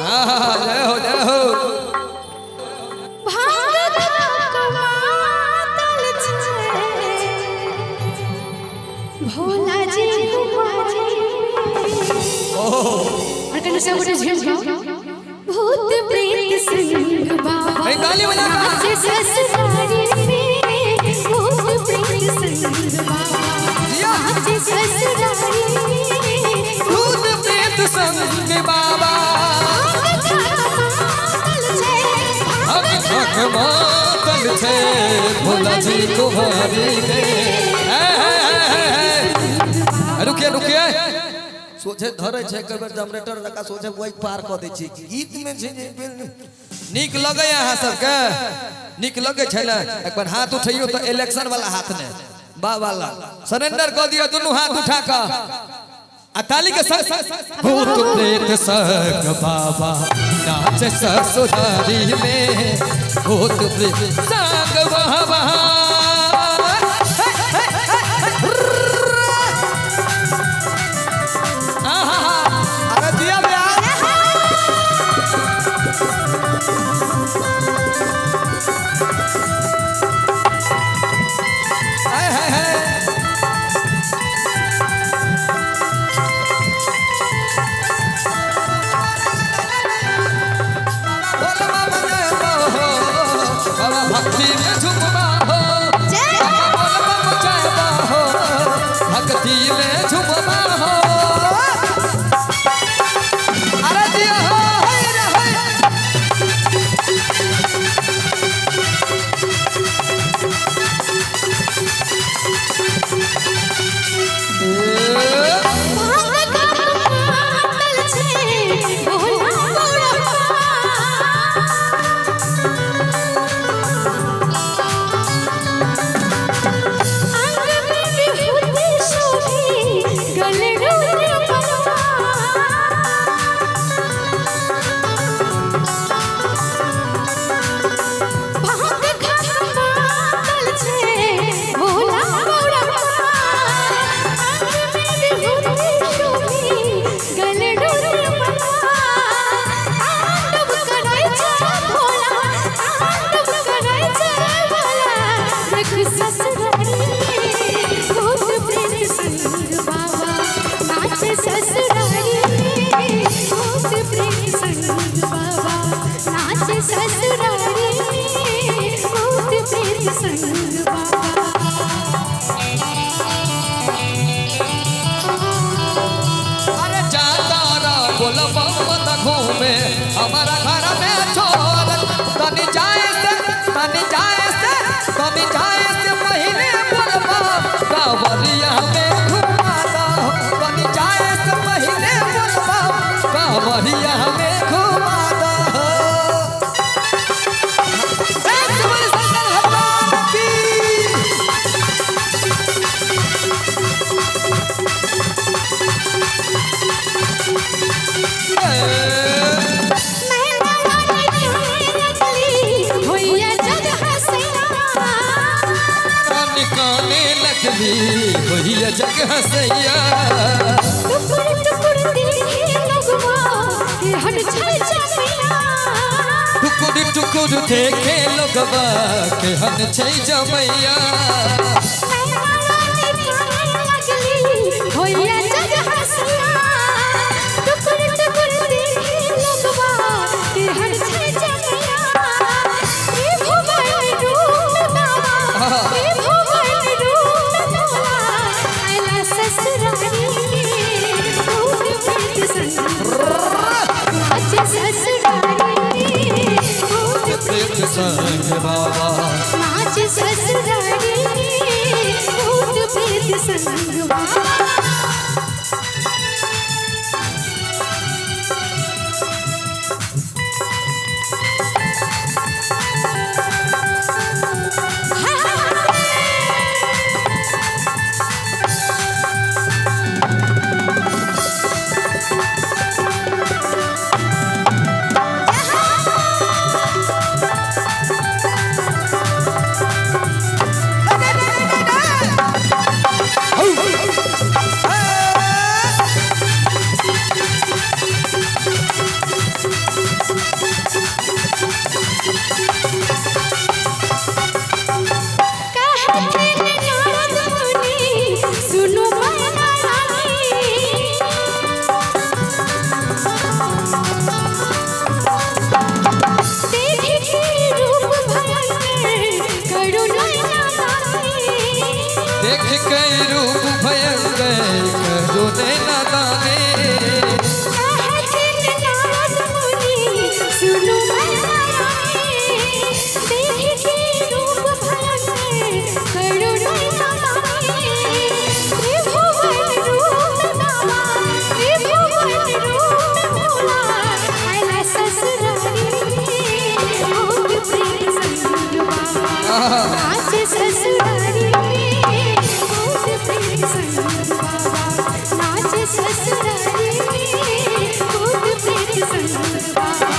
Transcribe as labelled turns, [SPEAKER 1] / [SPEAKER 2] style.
[SPEAKER 1] जय हो जय हो।
[SPEAKER 2] भोला जी और कहीं से मुझे झिमका भूत प्रेत संग बाबा
[SPEAKER 1] ताली बजा
[SPEAKER 2] नाचे ससुरारी में भूत प्रेत संग बाबा नाचे ससुरारी में
[SPEAKER 1] भूत प्रेत संग बाबा हक मातल छे भोला जी तुम्हारी रुकिए रुकिए सोचे धरे छे कबर जनरेटर लगा सोचे वही पार क दे छी गीत में छे नीक लगे अहाँ सबके नीक लगे छै ना एक बार हाथ उठैयो तो इलेक्शन वाला हाथ ने बा वाला सरेंडर क दियो दोनों हाथ उठा के आ ताली के संग भूत प्रेत संग बाबा नाचे ससुरारी में भूत प्रेत संग बाबा भक्ति में झुमबा हो भक्ति में झुमबा हो अरे दिया हो घूमे हमारा घर में छोड़ तनी जाए से पहले बोलबा कांवरिया में घुमा दो तनी जाए से पहले बोलबा कांवरिया में घुमा दो भैया जग हसैया
[SPEAKER 2] टुकुर टुकुर देखे लोगवा के हट छै जमैया
[SPEAKER 1] टुकुर टुकुर देखे लोगवा के हट छै जमैया
[SPEAKER 2] भैया जग हसैया टुकुर टुकुर देखे लोगवा के हट छै जमैया ए भोले रूप बाबा ए भोले रूप आइला ससुरारी भूत प्रेत संग नाचे ससुरारी भूत
[SPEAKER 1] प्रेत संग बाबा
[SPEAKER 2] नाचे ससुरारी भूत प्रेत संग बाबा नाचे ससुरारी में भूत प्रेत संग बाबा, नाचे ससुरारी में भूत प्रेत संग बाबा।